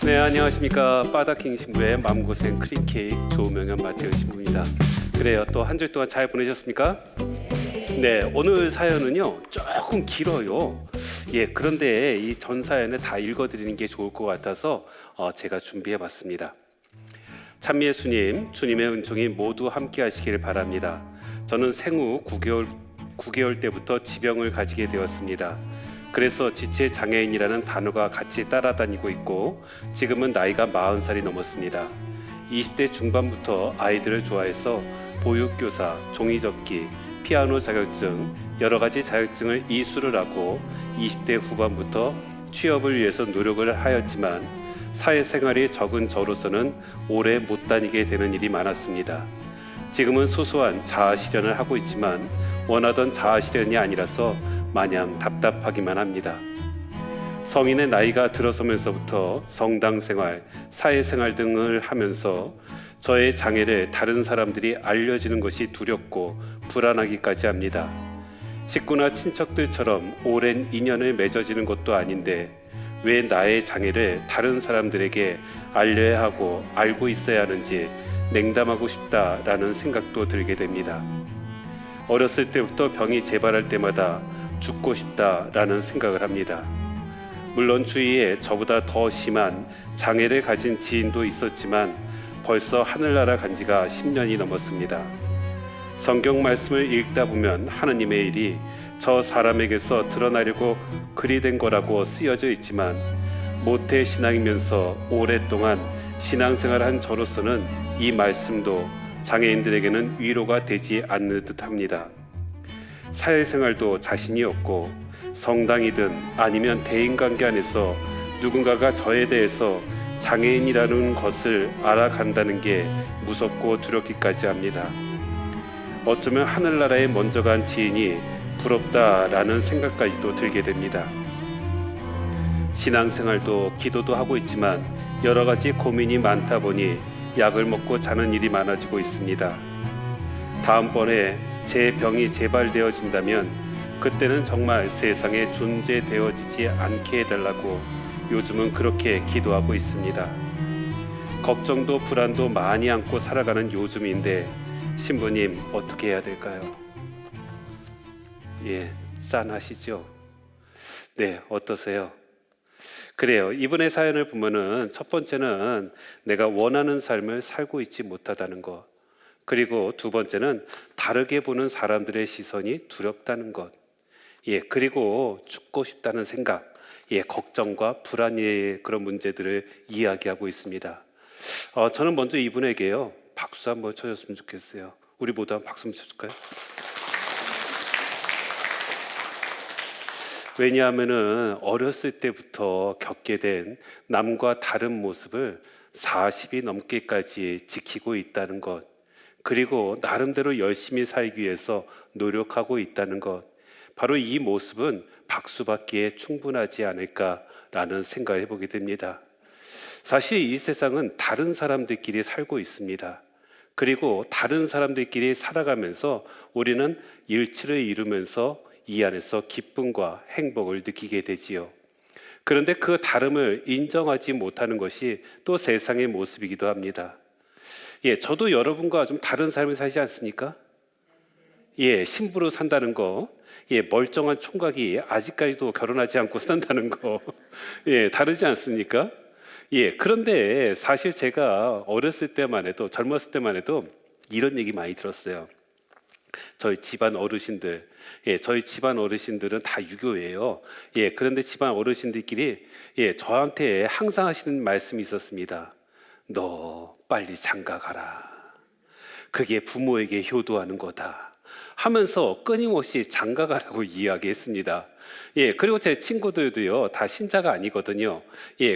네, 안녕하십니까. 바다킹 신부의 맘고생 크림케이크 조명현 마태우 신부입니다. 그래요, 또 한 주 동안 잘 보내셨습니까? 네, 오늘 사연은요 조금 길어요. 그런데 이 전 사연을 다 읽어드리는 게 좋을 것 같아서 제가 준비해봤습니다. 참예수님, 주님의 은총이 모두 함께 하시길 바랍니다. 저는 생후 9개월 때부터 지병을 가지게 되었습니다. 그래서 지체 장애인이라는 단어가 같이 따라다니고 있고 지금은 나이가 40살이 넘었습니다. 20대 중반부터 아이들을 좋아해서 보육교사, 종이접기, 피아노 자격증, 여러 가지 자격증을 이수를 하고 20대 후반부터 취업을 위해서 노력을 하였지만 사회생활이 적은 저로서는 오래 못 다니게 되는 일이 많았습니다. 지금은 소소한 자아실현을 하고 있지만 원하던 자아실현이 아니라서 마냥 답답하기만 합니다. 성인의 나이가 들어서면서부터 성당생활, 사회생활 등을 하면서 저의 장애를 다른 사람들이 알려지는 것이 두렵고 불안하기까지 합니다. 식구나 친척들처럼 오랜 인연을 맺어지는 것도 아닌데 왜 나의 장애를 다른 사람들에게 알려야 하고 알고 있어야 하는지 냉담하고 싶다라는 생각도 들게 됩니다. 어렸을 때부터 병이 재발할 때마다 죽고 싶다라는 생각을 합니다. 물론 주위에 저보다 더 심한 장애를 가진 지인도 있었지만 벌써 하늘나라 간 지가 10년이 넘었습니다. 성경 말씀을 읽다 보면 하느님의 일이 저 사람에게서 드러나려고 그리 된 거라고 쓰여져 있지만 모태 신앙이면서 오랫동안 신앙생활한 저로서는 이 말씀도 장애인들에게는 위로가 되지 않는 듯합니다. 사회생활도 자신이 없고 성당이든 아니면 대인관계 안에서 누군가가 저에 대해서 장애인이라는 것을 알아간다는 게 무섭고 두렵기까지 합니다. 어쩌면 하늘나라에 먼저 간 지인이 부럽다라는 생각까지도 들게 됩니다. 신앙생활도 기도도 하고 있지만 여러 가지 고민이 많다 보니 약을 먹고 자는 일이 많아지고 있습니다. 다음번에 제 병이 재발되어진다면 그때는 정말 세상에 존재되어지지 않게 해달라고 요즘은 그렇게 기도하고 있습니다. 걱정도 불안도 많이 안고 살아가는 요즘인데 신부님 어떻게 해야 될까요? 짠하시죠? 네, 어떠세요? 그래요. 이분의 사연을 보면은 첫 번째는 내가 원하는 삶을 살고 있지 못하다는 것, 그리고 두 번째는 다르게 보는 사람들의 시선이 두렵다는 것, 그리고 죽고 싶다는 생각, 걱정과 불안의 그런 문제들을 이야기하고 있습니다. 저는 먼저 이분에게요 박수 한번 쳐줬으면 좋겠어요. 우리 모두 한번 박수 한번 쳐줄까요? 왜냐하면은 어렸을 때부터 겪게 된 남과 다른 모습을 40이 넘게까지 지키고 있다는 것, 그리고 나름대로 열심히 살기 위해서 노력하고 있다는 것, 바로 이 모습은 박수받기에 충분하지 않을까라는 생각을 해보게 됩니다. 사실 이 세상은 다른 사람들끼리 살고 있습니다. 그리고 다른 사람들끼리 살아가면서 우리는 일치를 이루면서 이 안에서 기쁨과 행복을 느끼게 되지요. 그런데 그 다름을 인정하지 못하는 것이 또 세상의 모습이기도 합니다. 저도 여러분과 좀 다른 삶을 살지 않습니까? 신부로 산다는 거, 멀쩡한 총각이 아직까지도 결혼하지 않고 산다는 거, 다르지 않습니까? 그런데 사실 제가 어렸을 때만 해도, 젊었을 때만 해도 이런 얘기 많이 들었어요. 저희 집안 어르신들, 저희 집안 어르신들은 다 유교예요. 그런데 집안 어르신들끼리 저한테 항상 하시는 말씀이 있었습니다. 너 빨리 장가 가라. 그게 부모에게 효도하는 거다. 하면서 끊임없이 장가 가라고 이야기했습니다. 그리고 제 친구들도요 다 신자가 아니거든요.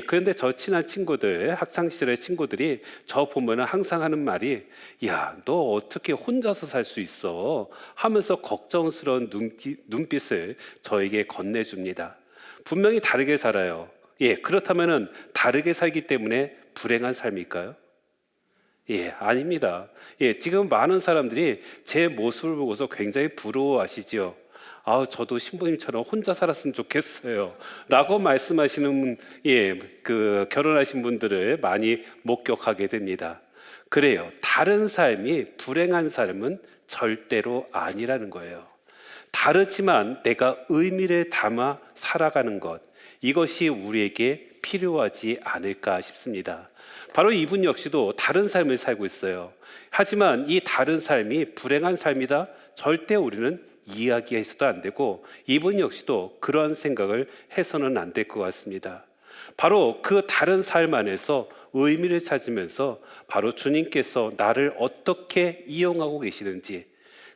그런데 저 친한 친구들, 학창시절의 친구들이 저 보면은 항상 하는 말이 야, 너 어떻게 혼자서 살 수 있어? 하면서 걱정스러운 눈빛을 저에게 건네줍니다. 분명히 다르게 살아요. 그렇다면은 다르게 살기 때문에 불행한 삶일까요? 아닙니다. 지금 많은 사람들이 제 모습을 보고서 굉장히 부러워하시죠. 저도 신부님처럼 혼자 살았으면 좋겠어요. 라고 말씀하시는, 그 결혼하신 분들을 많이 목격하게 됩니다. 그래요. 다른 삶이 불행한 삶은 절대로 아니라는 거예요. 다르지만 내가 의미를 담아 살아가는 것, 이것이 우리에게 필요하지 않을까 싶습니다. 바로 이분 역시도 다른 삶을 살고 있어요. 하지만 이 다른 삶이 불행한 삶이다? 절대 우리는 이야기해서도 안 되고, 이분 역시도 그런 생각을 해서는 안 될 것 같습니다. 바로 그 다른 삶 안에서 의미를 찾으면서 바로 주님께서 나를 어떻게 이용하고 계시는지,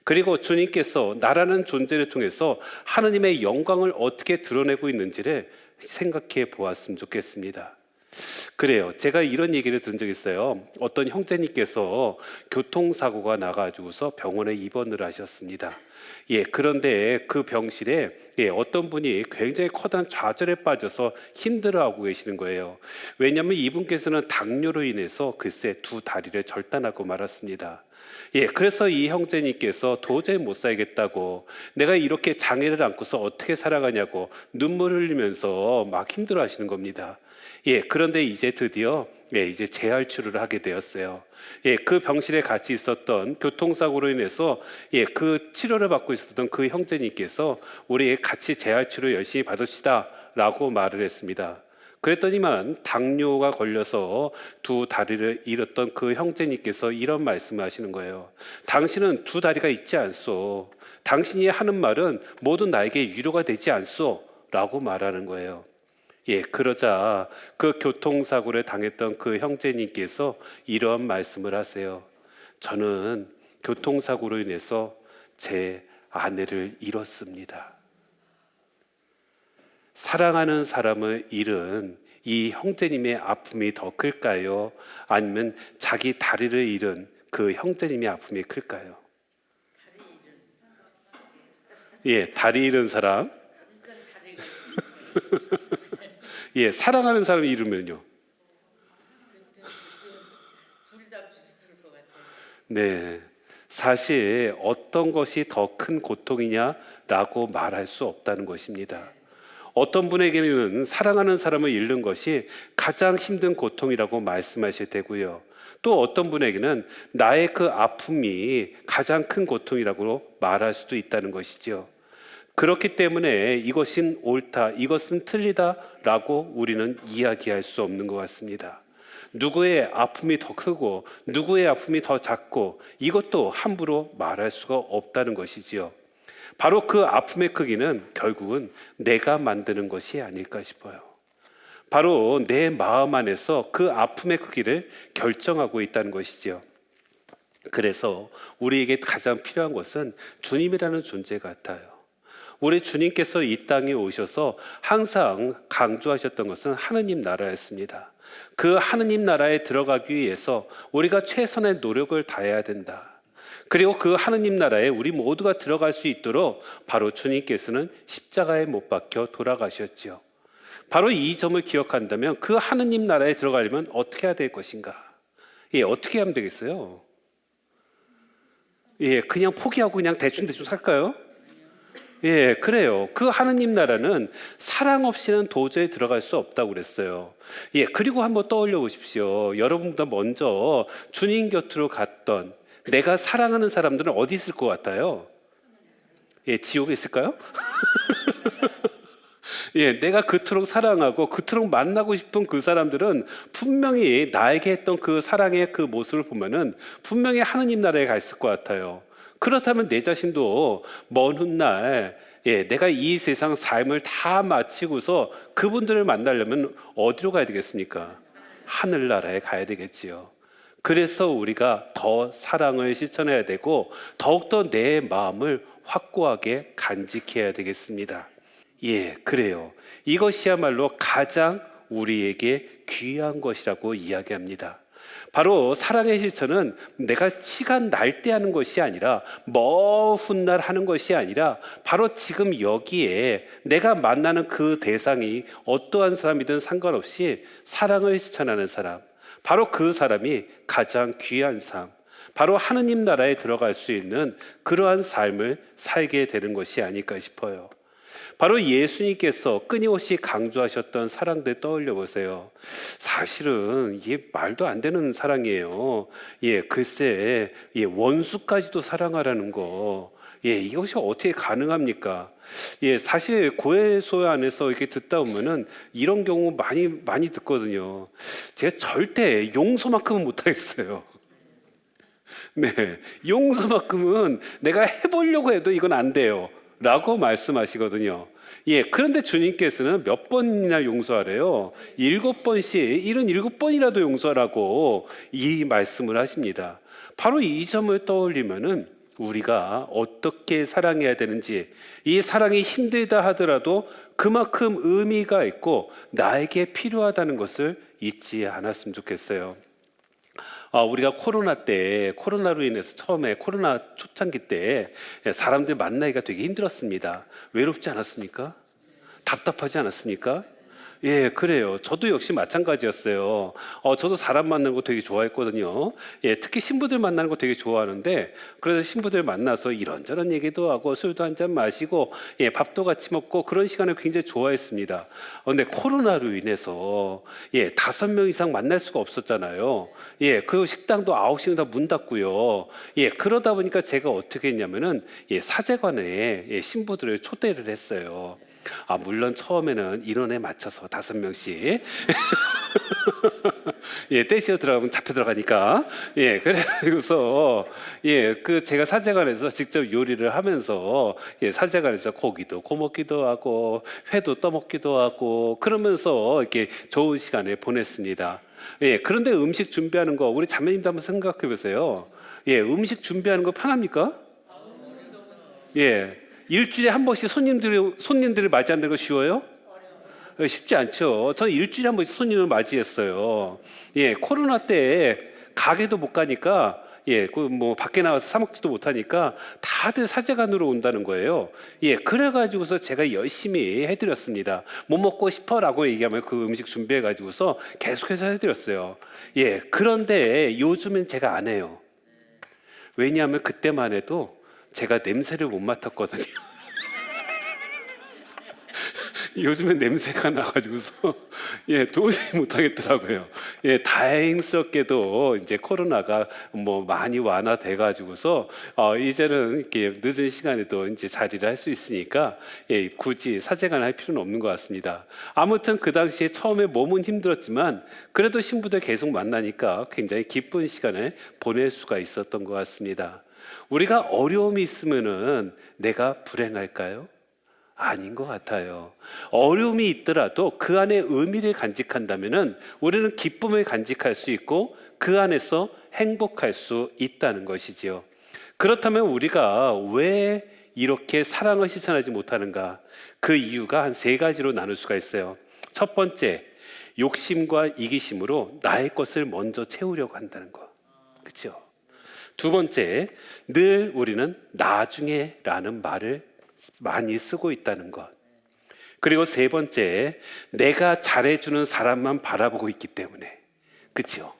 그리고 주님께서 나라는 존재를 통해서 하느님의 영광을 어떻게 드러내고 있는지를 생각해 보았으면 좋겠습니다. 그래요. 제가 이런 얘기를 들은 적이 있어요. 어떤 형제님께서 교통사고가 나가지고서 병원에 입원을 하셨습니다. 그런데 그 병실에 어떤 분이 굉장히 커다란 좌절에 빠져서 힘들어하고 계시는 거예요. 왜냐하면 이분께서는 당뇨로 인해서 글쎄 두 다리를 절단하고 말았습니다. 그래서 이 형제님께서 도저히 못 살겠다고, 내가 이렇게 장애를 안고서 어떻게 살아가냐고 눈물을 흘리면서 막 힘들어 하시는 겁니다. 그런데 이제 드디어 이제 재활치료를 하게 되었어요. 그 병실에 같이 있었던 교통사고로 인해서 그 치료를 받고 있었던 그 형제님께서 우리 같이 재활치료 열심히 받읍시다 라고 말을 했습니다. 그랬더니만 당뇨가 걸려서 두 다리를 잃었던 그 형제님께서 이런 말씀을 하시는 거예요. 당신은 두 다리가 있지 않소. 당신이 하는 말은 모두 나에게 위로가 되지 않소 라고 말하는 거예요. 그러자 그 교통사고를 당했던 그 형제님께서 이런 말씀을 하세요. 저는 교통사고로 인해서 제 아내를 잃었습니다. 사랑하는 사람을 잃은 이 형제님의 아픔이 더 클까요? 아니면 자기 다리를 잃은 그 형제님의 아픔이 클까요? 다리 잃은 사람. 사랑하는 사람을 잃으면요. 둘이 다 비슷할 것 같아요. 네, 사실 어떤 것이 더 큰 고통이냐라고 말할 수 없다는 것입니다. 어떤 분에게는 사랑하는 사람을 잃는 것이 가장 힘든 고통이라고 말씀하실 테고요. 또 어떤 분에게는 나의 그 아픔이 가장 큰 고통이라고 말할 수도 있다는 것이죠. 그렇기 때문에 이것은 옳다, 이것은 틀리다라고 우리는 이야기할 수 없는 것 같습니다. 누구의 아픔이 더 크고 누구의 아픔이 더 작고 이것도 함부로 말할 수가 없다는 것이지요. 바로 그 아픔의 크기는 결국은 내가 만드는 것이 아닐까 싶어요. 바로 내 마음 안에서 그 아픔의 크기를 결정하고 있다는 것이지요. 그래서 우리에게 가장 필요한 것은 주님이라는 존재 같아요. 우리 주님께서 이 땅에 오셔서 항상 강조하셨던 것은 하느님 나라였습니다. 그 하느님 나라에 들어가기 위해서 우리가 최선의 노력을 다해야 된다. 그리고 그 하느님 나라에 우리 모두가 들어갈 수 있도록 바로 주님께서는 십자가에 못 박혀 돌아가셨죠. 바로 이 점을 기억한다면 그 하느님 나라에 들어가려면 어떻게 해야 될 것인가? 어떻게 하면 되겠어요? 그냥 포기하고 그냥 대충 살까요? 그래요. 그 하느님 나라는 사랑 없이는 도저히 들어갈 수 없다고 그랬어요. 그리고 한번 떠올려 보십시오. 여러분보다 먼저 주님 곁으로 갔던 내가 사랑하는 사람들은 어디 있을 것 같아요? 지옥에 있을까요? 내가 그토록 사랑하고 그토록 만나고 싶은 그 사람들은 분명히 나에게 했던 그 사랑의 그 모습을 보면은 분명히 하느님 나라에 가 있을 것 같아요. 그렇다면 내 자신도 먼 훗날 내가 이 세상 삶을 다 마치고서 그분들을 만나려면 어디로 가야 되겠습니까? 하늘나라에 가야 되겠지요. 그래서 우리가 더 사랑을 실천해야 되고 더욱더 내 마음을 확고하게 간직해야 되겠습니다. 그래요. 이것이야말로 가장 우리에게 귀한 것이라고 이야기합니다. 바로 사랑의 실천은 내가 시간 날 때 하는 것이 아니라 먼 훗날 하는 것이 아니라 바로 지금 여기에 내가 만나는 그 대상이 어떠한 사람이든 상관없이 사랑을 실천하는 사람, 바로 그 사람이 가장 귀한 삶, 바로 하느님 나라에 들어갈 수 있는 그러한 삶을 살게 되는 것이 아닐까 싶어요. 바로 예수님께서 끊임없이 강조하셨던 사랑들 떠올려 보세요. 사실은 이게 말도 안 되는 사랑이에요. 글쎄, 원수까지도 사랑하라는 거. 이것이 어떻게 가능합니까? 사실 고해소 안에서 이렇게 듣다 보면은 이런 경우 많이 듣거든요. 제가 절대 용서만큼은 못하겠어요. 네, 용서만큼은 내가 해보려고 해도 이건 안 돼요. 라고 말씀하시거든요. 그런데 주님께서는 몇 번이나 용서하래요? 7번씩, 77번이라도 용서하라고 이 말씀을 하십니다. 바로 이 점을 떠올리면은 우리가 어떻게 사랑해야 되는지, 이 사랑이 힘들다 하더라도 그만큼 의미가 있고 나에게 필요하다는 것을 잊지 않았으면 좋겠어요. 우리가 코로나로 인해서 처음에 코로나 초창기 때 사람들 만나기가 되게 힘들었습니다. 외롭지 않았습니까? 답답하지 않았습니까? 그래요. 저도 역시 마찬가지였어요. 저도 사람 만나는 거 되게 좋아했거든요. 특히 신부들 만나는 거 되게 좋아하는데, 그래서 신부들 만나서 이런저런 얘기도 하고 술도 한잔 마시고 밥도 같이 먹고 그런 시간을 굉장히 좋아했습니다. 근데 코로나로 인해서 5명 이상 만날 수가 없었잖아요. 그 식당도 9시면 다 문 닫고요. 그러다 보니까 제가 어떻게 했냐면은 사제관에 신부들을 초대를 했어요. 물론 처음에는 인원에 맞춰서 5명씩 떼시어 들어가면 잡혀 들어가니까 그래서 그 제가 사제관에서 직접 요리를 하면서 사제관에서 고기도 구워먹기도 하고 회도 떠먹기도 하고 그러면서 이렇게 좋은 시간을 보냈습니다. 그런데 음식 준비하는 거 우리 자매님도 한번 생각해 보세요. 음식 준비하는 거 편합니까? 일주일에 한 번씩 손님들을 맞이하는 거 쉬워요? 쉽지 않죠. 저는 일주일에 한 번씩 손님을 맞이했어요. 코로나 때 가게도 못 가니까 밖에 나와서 사 먹지도 못하니까 다들 사제관으로 온다는 거예요. 그래가지고서 제가 열심히 해드렸습니다. 뭐 먹고 싶어라고 얘기하면 그 음식 준비해가지고서 계속해서 해드렸어요. 그런데 요즘엔 제가 안 해요. 왜냐하면 그때만 해도 제가 냄새를 못 맡았거든요. 요즘엔 냄새가 나가지고서 도저히 못하겠더라고요. 다행스럽게도 이제 코로나가 많이 완화돼가지고서 이제는 이렇게 늦은 시간에도 이제 자리를 할 수 있으니까 굳이 사제관 할 필요는 없는 것 같습니다. 아무튼 그 당시에 처음에 몸은 힘들었지만 그래도 신부들 계속 만나니까 굉장히 기쁜 시간을 보낼 수가 있었던 것 같습니다. 우리가 어려움이 있으면은 내가 불행할까요? 아닌 것 같아요. 어려움이 있더라도 그 안에 의미를 간직한다면은 우리는 기쁨을 간직할 수 있고 그 안에서 행복할 수 있다는 것이지요. 그렇다면 우리가 왜 이렇게 사랑을 실천하지 못하는가? 그 이유가 한 3가지로 나눌 수가 있어요. 첫 번째, 욕심과 이기심으로 나의 것을 먼저 채우려고 한다는 거. 그렇죠? 두 번째, 늘 우리는 나중에라는 말을 많이 쓰고 있다는 것. 그리고 세 번째, 내가 잘해주는 사람만 바라보고 있기 때문에. 그렇죠?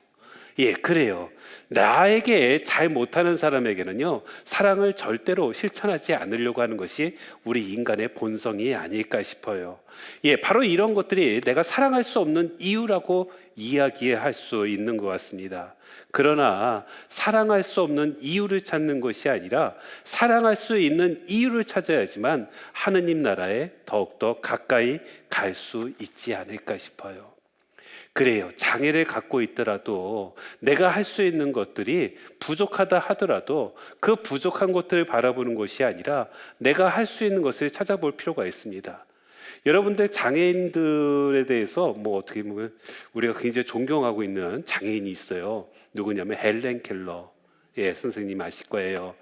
그래요. 나에게 잘 못하는 사람에게는요, 사랑을 절대로 실천하지 않으려고 하는 것이 우리 인간의 본성이 아닐까 싶어요. 바로 이런 것들이 내가 사랑할 수 없는 이유라고 이야기할 수 있는 것 같습니다. 그러나 사랑할 수 없는 이유를 찾는 것이 아니라 사랑할 수 있는 이유를 찾아야지만 하느님 나라에 더욱더 가까이 갈 수 있지 않을까 싶어요. 그래요. 장애를 갖고 있더라도 내가 할 수 있는 것들이 부족하다 하더라도 그 부족한 것들을 바라보는 것이 아니라 내가 할 수 있는 것을 찾아볼 필요가 있습니다. 여러분들 장애인들에 대해서 어떻게 보면 우리가 굉장히 존경하고 있는 장애인이 있어요. 누구냐면 헬렌 켈러. 선생님 아실 거예요.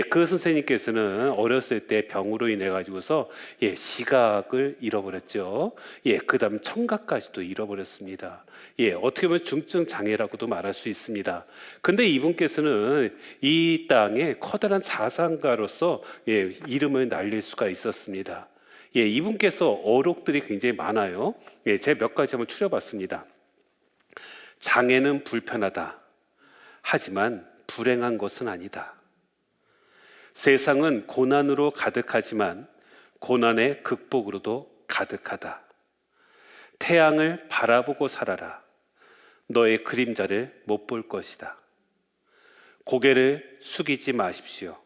그 선생님께서는 어렸을 때 병으로 인해 가지고서 시각을 잃어버렸죠. 그다음 청각까지도 잃어버렸습니다. 어떻게 보면 중증 장애라고도 말할 수 있습니다. 근데 이분께서는 이 땅에 커다란 사상가로서 이름을 날릴 수가 있었습니다. 이분께서 어록들이 굉장히 많아요. 제가 몇 가지 한번 추려봤습니다. 장애는 불편하다. 하지만 불행한 것은 아니다. 세상은 고난으로 가득하지만 고난의 극복으로도 가득하다. 태양을 바라보고 살아라. 너의 그림자를 못 볼 것이다. 고개를 숙이지 마십시오.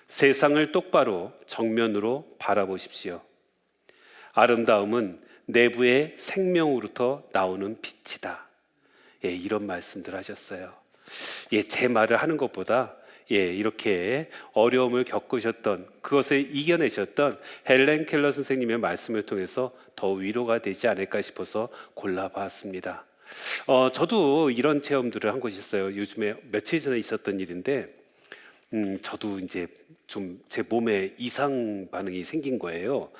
세상을 똑바로 정면으로 바라보십시오. 아름다움은 내부의 생명으로부터 나오는 빛이다. 예, 이런 말씀들 하셨어요. 예, 제 말을 하는 것보다 이렇게 어려움을 겪으셨던, 그것을 이겨내셨던 헬렌 켈러 선생님의 말씀을 통해서 더 위로가 되지 않을까 싶어서 골라봤습니다. 저도 이런 체험들을 한 것이 있어요. 요즘에 며칠 전에 있었던 일인데, 저도 이제 좀 제 몸에 이상 반응이 생긴 거예요.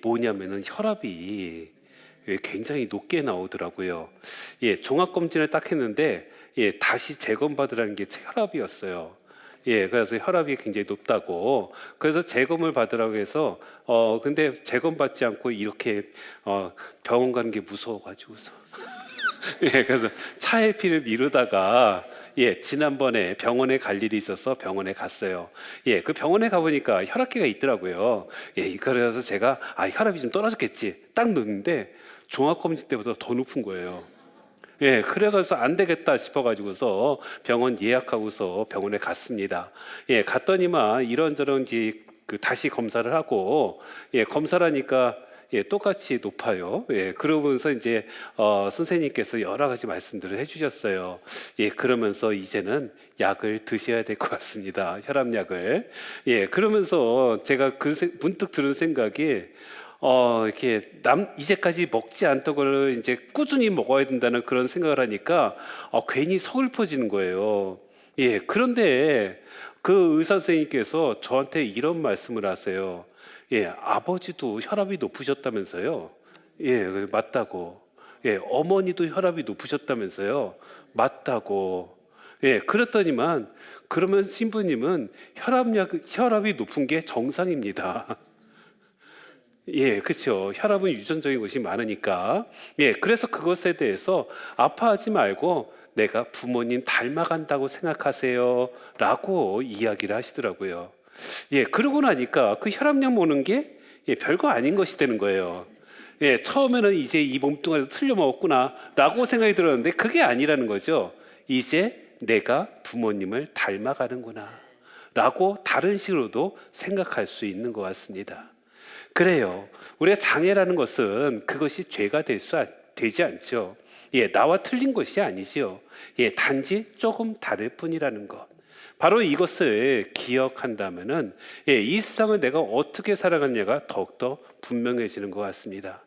뭐냐면은 혈압이 굉장히 높게 나오더라고요. 종합 검진을 딱 했는데 다시 재검 받으라는 게 혈압이었어요. 그래서 혈압이 굉장히 높다고. 그래서 재검을 받으라고 해서 근데 재검 받지 않고 이렇게 병원 가는 게 무서워가지고서 그래서 차에 피를 미루다가 지난번에 병원에 갈 일이 있어서 병원에 갔어요. 그 병원에 가보니까 혈압계가 있더라고요. 그래서 제가 혈압이 좀 떨어졌겠지 딱 넣는데 종합검진 때보다 더 높은 거예요. 그래가지고 안 되겠다 싶어가지고서 병원 예약하고서 병원에 갔습니다. 갔더니만 이런저런 이제 다시 검사를 하고 검사를 하니까 똑같이 높아요. 그러면서 이제 선생님께서 여러 가지 말씀들을 해주셨어요. 그러면서 이제는 약을 드셔야 될 것 같습니다. 혈압약을. 그러면서 제가 문득 들은 생각이 이렇게 이제까지 먹지 않던 거를 이제 꾸준히 먹어야 된다는 그런 생각을 하니까 괜히 서글퍼지는 거예요. 그런데 그 의사 선생님께서 저한테 이런 말씀을 하세요. 아버지도 혈압이 높으셨다면서요? 맞다고. 어머니도 혈압이 높으셨다면서요? 맞다고. 그랬더니만 그러면 신부님은 혈압이 높은 게 정상입니다. 그렇죠. 혈압은 유전적인 것이 많으니까. 그래서 그것에 대해서 아파하지 말고 내가 부모님 닮아간다고 생각하세요 라고 이야기를 하시더라고요. 그러고 나니까 그 혈압약 먹는 게 별거 아닌 것이 되는 거예요. 처음에는 이제 이 몸뚱아리도 틀려 먹었구나 라고 생각이 들었는데 그게 아니라는 거죠. 이제 내가 부모님을 닮아가는구나 라고 다른 식으로도 생각할 수 있는 것 같습니다. 그래요. 우리가 장애라는 것은 그것이 죄가 되지 않죠. 나와 틀린 것이 아니지요. 단지 조금 다를 뿐이라는 것. 바로 이것을 기억한다면은 이 세상을 내가 어떻게 살아가느냐가 더욱더 분명해지는 것 같습니다.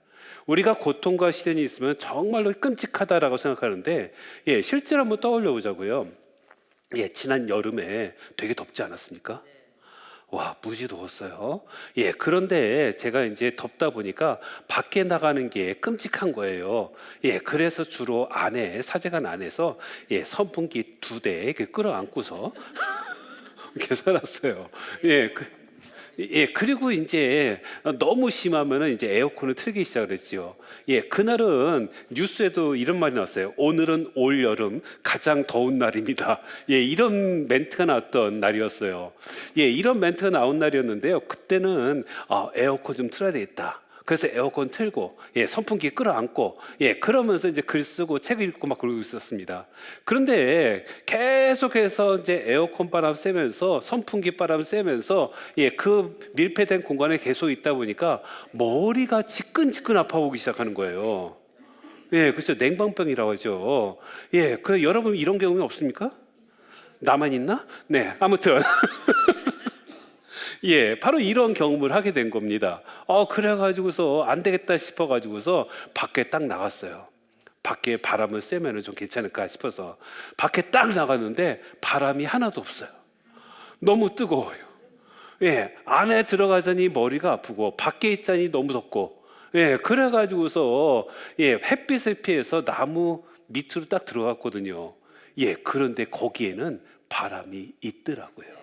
우리가 고통과 시련이 있으면 정말로 끔찍하다라고 생각하는데 실제로 한번 떠올려 보자고요. 지난 여름에 되게 덥지 않았습니까? 와, 무지 더웠어요. 그런데 제가 이제 덥다 보니까 밖에 나가는 게 끔찍한 거예요. 그래서 주로 사제관 안에서 선풍기 2대 이렇게 끌어안고서 이렇게 살았어요. 그리고 이제 너무 심하면은 이제 에어컨을 틀기 시작을 했죠. 그날은 뉴스에도 이런 말이 나왔어요. 오늘은 올 여름 가장 더운 날입니다. 이런 멘트가 나왔던 날이었어요. 이런 멘트가 나온 날이었는데요. 그때는 에어컨 좀 틀어야 되겠다. 그래서 에어컨 틀고 선풍기 끌어안고 그러면서 이제 글 쓰고 책 읽고 막 그러고 있었습니다. 그런데 계속해서 이제 에어컨 바람 쐬면서 선풍기 바람 쐬면서 그 밀폐된 공간에 계속 있다 보니까 머리가 지끈지끈 아파오기 시작하는 거예요. 그렇죠. 냉방병이라고 하죠. 그 여러분 이런 경우는 없습니까? 나만 있나? 아무튼 바로 이런 경험을 하게 된 겁니다. 그래가지고서 안 되겠다 싶어가지고서 밖에 딱 나갔어요. 밖에 바람을 쐬면 좀 괜찮을까 싶어서 밖에 딱 나갔는데 바람이 하나도 없어요. 너무 뜨거워요. 안에 들어가자니 머리가 아프고 밖에 있자니 너무 덥고 그래가지고서 햇빛을 피해서 나무 밑으로 딱 들어갔거든요. 그런데 거기에는 바람이 있더라고요.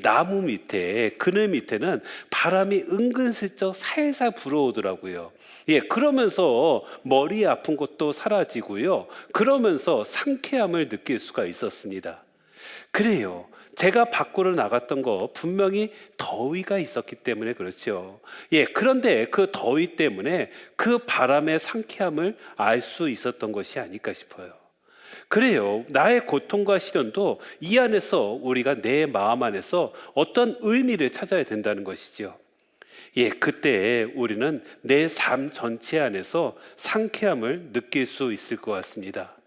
나무 밑에, 그늘 밑에는 바람이 은근슬쩍 살살 불어오더라고요. 그러면서 머리 아픈 것도 사라지고요. 그러면서 상쾌함을 느낄 수가 있었습니다. 그래요. 제가 밖으로 나갔던 거 분명히 더위가 있었기 때문에 그렇죠. 그런데 그 더위 때문에 그 바람의 상쾌함을 알 수 있었던 것이 아닐까 싶어요. 그래요. 나의 고통과 시련도 이 안에서 우리가 내 마음 안에서 어떤 의미를 찾아야 된다는 것이죠. 그때 우리는 내 삶 전체 안에서 상쾌함을 느낄 수 있을 것 같습니다.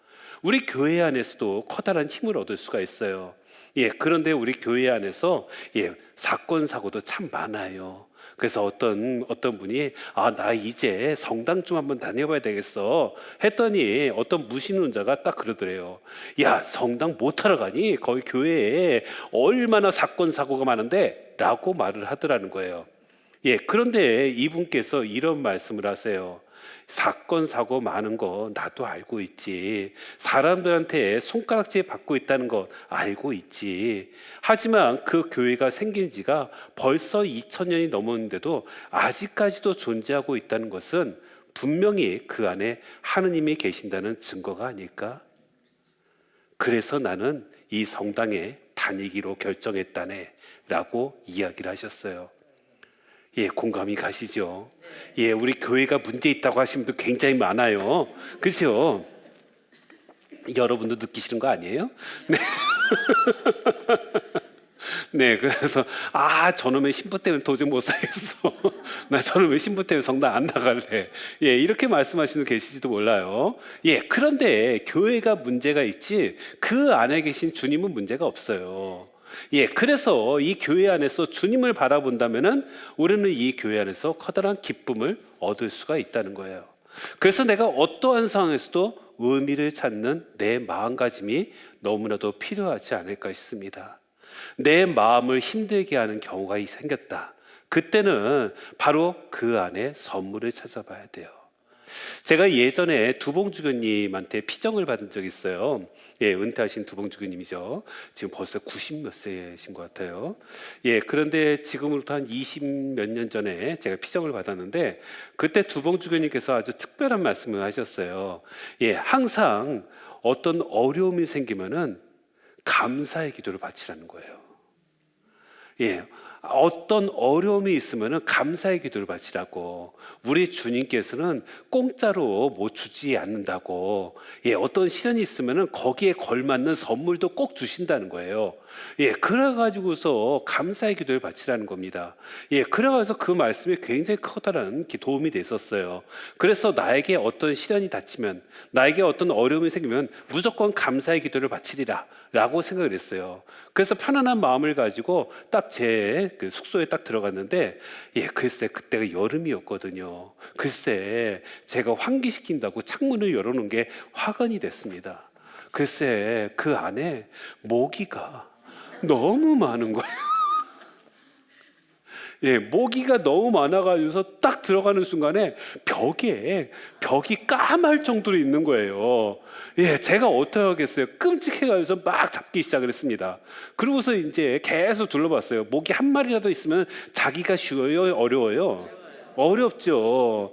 우리 교회 안에서도 커다란 힘을 얻을 수가 있어요. 그런데 우리 교회 안에서 사건 사고도 참 많아요. 그래서 어떤 분이 나 이제 성당 좀 한번 다녀봐야 되겠어 했더니 어떤 무신론자가 딱 그러더래요. 야, 성당 못 하러 가니? 거기 교회에 얼마나 사건 사고가 많은데? 라고 말을 하더라는 거예요. 그런데 이분께서 이런 말씀을 하세요. 사건 사고 많은 거 나도 알고 있지. 사람들한테 손가락질 받고 있다는 거 알고 있지. 하지만 그 교회가 생긴 지가 벌써 2000년이 넘었는데도 아직까지도 존재하고 있다는 것은 분명히 그 안에 하느님이 계신다는 증거가 아닐까? 그래서 나는 이 성당에 다니기로 결정했다네 라고 이야기를 하셨어요. 공감이 가시죠? 우리 교회가 문제 있다고 하시는 분들 굉장히 많아요. 그렇죠? 여러분도 느끼시는 거 아니에요? 네. 네, 그래서 저놈의 신부 때문에 도저히 못 살겠어. 나 저놈의 신부 때문에 성당 안 나갈래. 이렇게 말씀하시는 분 계실지도 몰라요. 그런데 교회가 문제가 있지 그 안에 계신 주님은 문제가 없어요. 그래서 이 교회 안에서 주님을 바라본다면은 우리는 이 교회 안에서 커다란 기쁨을 얻을 수가 있다는 거예요. 그래서 내가 어떠한 상황에서도 의미를 찾는 내 마음가짐이 너무나도 필요하지 않을까 싶습니다. 내 마음을 힘들게 하는 경우가 생겼다. 그때는 바로 그 안에 선물을 찾아봐야 돼요. 제가 예전에 두봉주 교님한테 피정을 받은 적이 있어요. 은퇴하신 두봉주 교님이죠. 지금 벌써 90 몇 세신 것 같아요. 그런데 지금으로부터 한 20 몇 년 전에 제가 피정을 받았는데 그때 두봉주 교님께서 아주 특별한 말씀을 하셨어요. 항상 어떤 어려움이 생기면은 감사의 기도를 바치라는 거예요. 어떤 어려움이 있으면 감사의 기도를 바치라고. 우리 주님께서는 공짜로 못 주지 않는다고. 어떤 시련이 있으면 거기에 걸맞는 선물도 꼭 주신다는 거예요. 그래가지고서 감사의 기도를 바치라는 겁니다. 그래가지고 그 말씀이 굉장히 커다란 도움이 됐었어요. 그래서 나에게 어떤 시련이 닥치면, 나에게 어떤 어려움이 생기면 무조건 감사의 기도를 바치리라 라고 생각을 했어요. 그래서 편안한 마음을 가지고 딱 제 숙소에 딱 들어갔는데 글쎄 그때가 여름이었거든요. 글쎄 제가 환기시킨다고 창문을 열어놓은 게 화근이 됐습니다. 글쎄 그 안에 모기가 너무 많은 거예요. 모기가 너무 많아가지고서 딱 들어가는 순간에 벽이 까말 정도로 있는 거예요. 제가 어떻게 하겠어요? 끔찍해가지고 막 잡기 시작을 했습니다. 그러고서 이제 계속 둘러봤어요. 모기 한 마리라도 있으면 자기가 쉬워요? 어려워요? 어렵죠.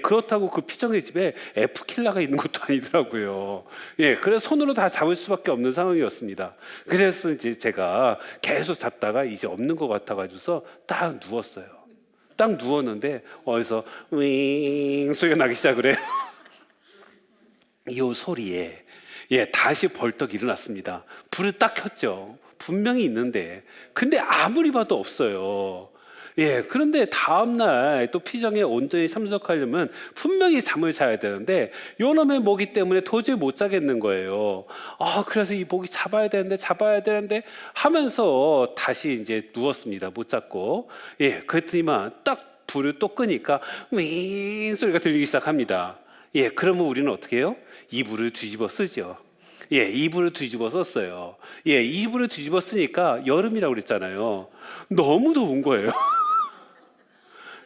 그렇다고 그 피정의 집에 F킬러가 있는 것도 아니더라고요. 그래서 손으로 다 잡을 수밖에 없는 상황이었습니다. 그래서 이제 제가 계속 잡다가 이제 없는 것 같아가지고서 딱 누웠어요. 딱 누웠는데 어디서 윙 소리가 나기 시작을 해요. 이 소리에 다시 벌떡 일어났습니다. 불을 딱 켰죠. 분명히 있는데 근데 아무리 봐도 없어요. 그런데 다음날 또 피정에 온전히 참석하려면 분명히 잠을 자야 되는데 요놈의 모기 때문에 도저히 못 자겠는 거예요. 그래서 이 모기 잡아야 되는데 하면서 다시 이제 누웠습니다. 못 잡고. 그랬더니만 딱 불을 또 끄니까 윙 소리가 들리기 시작합니다. 그러면 우리는 어떻게 해요? 이불을 뒤집어 쓰죠. 이불을 뒤집어 썼어요. 이불을 뒤집어 쓰니까 여름이라고 그랬잖아요. 너무 더운 거예요.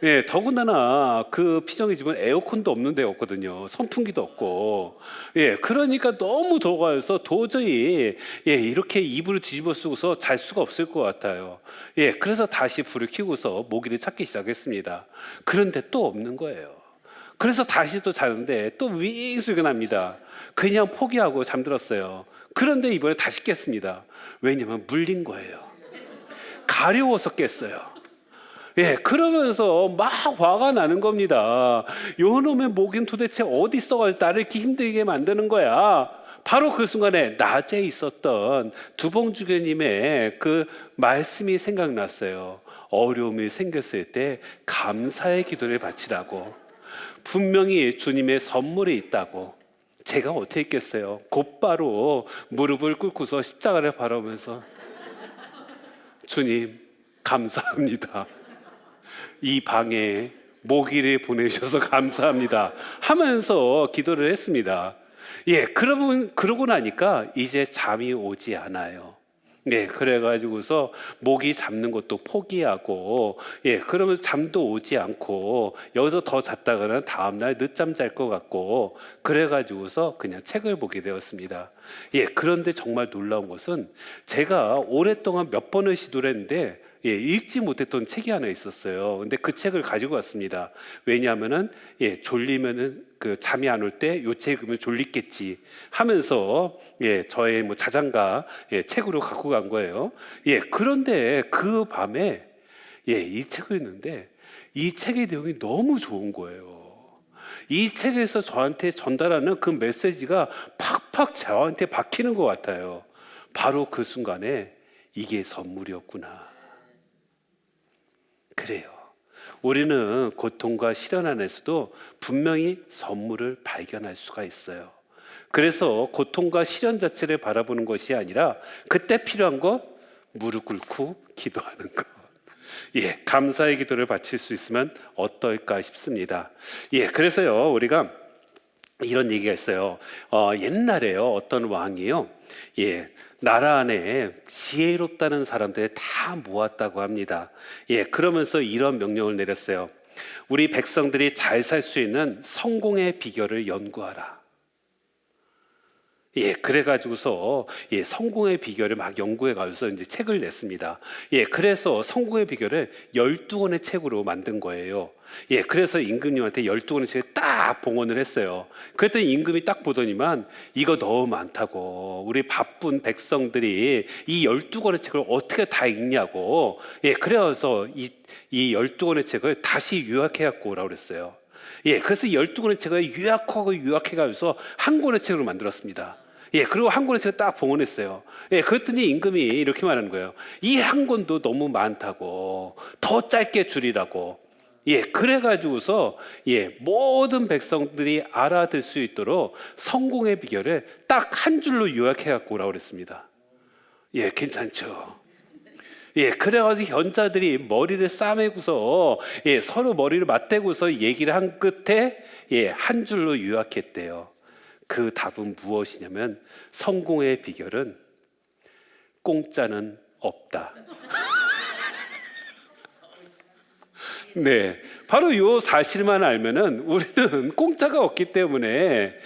예, 더군다나 그 피정이 집은 에어컨도 없는 데였거든요. 선풍기도 없고. 예, 그러니까 너무 더워서 도저히 이렇게 이불을 뒤집어 쓰고서 잘 수가 없을 것 같아요. 예, 그래서 다시 불을 켜고서 모기를 찾기 시작했습니다. 그런데 또 없는 거예요. 그래서 다시 또 자는데 또 윙 소리가 납니다. 그냥 포기하고 잠들었어요. 그런데 이번에 다시 깼습니다. 왜냐면 물린 거예요. 가려워서 깼어요. 예, 그러면서 막 화가 나는 겁니다. 요놈의 모기는 도대체 어디 있어가지고 나를 이렇게 힘들게 만드는 거야. 바로 그 순간에 낮에 있었던 두봉주교님의 그 말씀이 생각났어요. 어려움이 생겼을 때 감사의 기도를 바치라고. 분명히 주님의 선물이 있다고. 제가 어떻게 했겠어요? 곧바로 무릎을 꿇고서 십자가를 바라보면서 주님 감사합니다. 이 방에 모기를 보내셔서 감사합니다 하면서 기도를 했습니다. 예, 그러고 나니까 이제 잠이 오지 않아요. 예, 그래가지고서 모기 잡는 것도 포기하고, 예, 그러면서 잠도 오지 않고, 여기서 더 잤다가는 다음날 늦잠 잘 것 같고, 그래가지고서 그냥 책을 보게 되었습니다. 예, 그런데 정말 놀라운 것은 제가 오랫동안 몇 번을 시도를 했는데, 예, 읽지 못했던 책이 하나 있었어요. 근데 그 책을 가지고 왔습니다. 왜냐하면은 졸리면은 그 잠이 안 올 때 요 책이면 졸리겠지 하면서 저의 뭐 자장가 책으로 갖고 간 거예요. 그런데 그 밤에 이 책을 읽는데 이 책의 내용이 너무 좋은 거예요. 이 책에서 저한테 전달하는 그 메시지가 팍팍 저한테 박히는 것 같아요. 바로 그 순간에 이게 선물이었구나. 그래요. 우리는 고통과 시련 안에서도 분명히 선물을 발견할 수가 있어요. 그래서 고통과 시련 자체를 바라보는 것이 아니라 그때 필요한 것 무릎 꿇고 기도하는 것. 감사의 기도를 바칠 수 있으면 어떨까 싶습니다. 그래서요 우리가 이런 얘기가 있어요. 옛날에요 어떤 왕이요 나라 안에 지혜롭다는 사람들 다 모았다고 합니다. 그러면서 이런 명령을 내렸어요. 우리 백성들이 잘 살 수 있는 성공의 비결을 연구하라. 그래가지고서 성공의 비결을 막 연구해 가면서 이제 책을 냈습니다. 그래서 성공의 비결을 12권의 책으로 만든 거예요. 그래서 임금님한테 12권의 책을 딱 봉헌을 했어요. 그랬더니 임금이 딱 보더니만 이거 너무 많다고, 우리 바쁜 백성들이 이 12권의 책을 어떻게 다 읽냐고. 그래서 이 12권의 책을 다시 요약해 갖고 오라고 그랬어요. 그래서 12권의 책을 요약해 가면서 한 권의 책으로 만들었습니다. 그리고 한 권의 책을 딱 봉헌했어요. 그랬더니 임금이 이렇게 말하는 거예요. 이 한 권도 너무 많다고, 더 짧게 줄이라고. 그래가지고서 모든 백성들이 알아들 수 있도록 성공의 비결을 딱 한 줄로 요약해 갖고 오라고 그랬습니다. 괜찮죠? 그래가지고 현자들이 머리를 싸매고서 서로 머리를 맞대고서 얘기를 한 끝에 한 줄로 요약했대요. 그 답은 무엇이냐면 성공의 비결은 공짜는 없다. 바로 이 사실만 알면은 우리는 공짜가 없기 때문에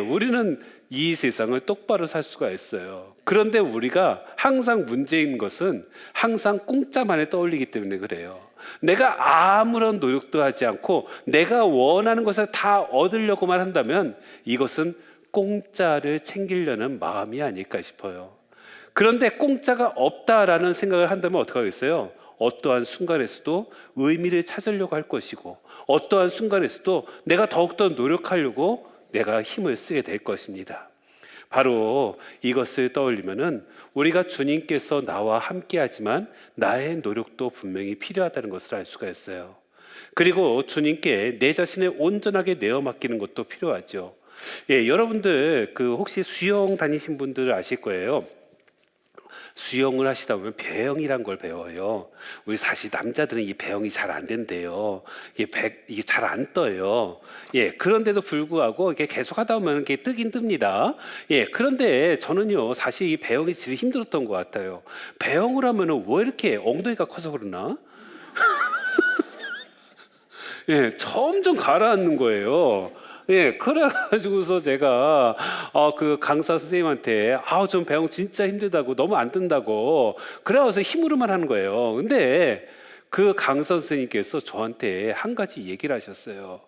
우리는 이 세상을 똑바로 살 수가 있어요. 그런데 우리가 항상 문제인 것은 항상 공짜만을 떠올리기 때문에 그래요. 내가 아무런 노력도 하지 않고 내가 원하는 것을 다 얻으려고만 한다면 이것은 공짜를 챙기려는 마음이 아닐까 싶어요. 그런데 공짜가 없다라는 생각을 한다면 어떻게 하겠어요? 어떠한 순간에서도 의미를 찾으려고 할 것이고, 어떠한 순간에서도 내가 더욱더 노력하려고 내가 힘을 쓰게 될 것입니다. 바로 이것을 떠올리면은 우리가 주님께서 나와 함께하지만 나의 노력도 분명히 필요하다는 것을 알 수가 있어요. 그리고 주님께 내 자신을 온전하게 내어 맡기는 것도 필요하죠. 여러분들 그 혹시 수영 다니신 분들 아실 거예요. 수영을 하시다 보면 배영이란 걸 배워요. 우리 사실 남자들은 이 배영이 잘 안 된대요. 이게 잘 안 떠요. 그런데도 불구하고 이게 계속 하다 보면 이게 뜨긴 뜹니다. 그런데 저는요 사실 이 배영이 제일 힘들었던 것 같아요. 배영을 하면은 왜 이렇게 엉덩이가 커서 그러나? 예, 점점 가라앉는 거예요. 예, 그래가지고서 제가 그 강사 선생님한테 좀 배영 진짜 힘들다고 너무 안 뜬다고 그래서 힘으로만 하는 거예요. 근데 그 강사 선생님께서 저한테 한 가지 얘기를 하셨어요.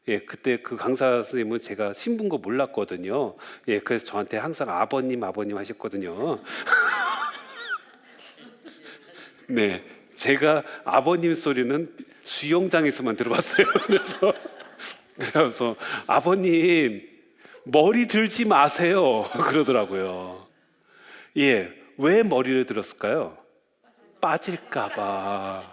예, 그때 그 강사 선생님은 제가 신분 거 몰랐거든요. 예, 그래서 저한테 항상 아버님 하셨거든요. 네, 제가 아버님 소리는 수영장에서만 들어봤어요. 그래서 아버님 머리 들지 마세요 그러더라고요. 예, 왜 머리를 들었을까요? 빠질까봐.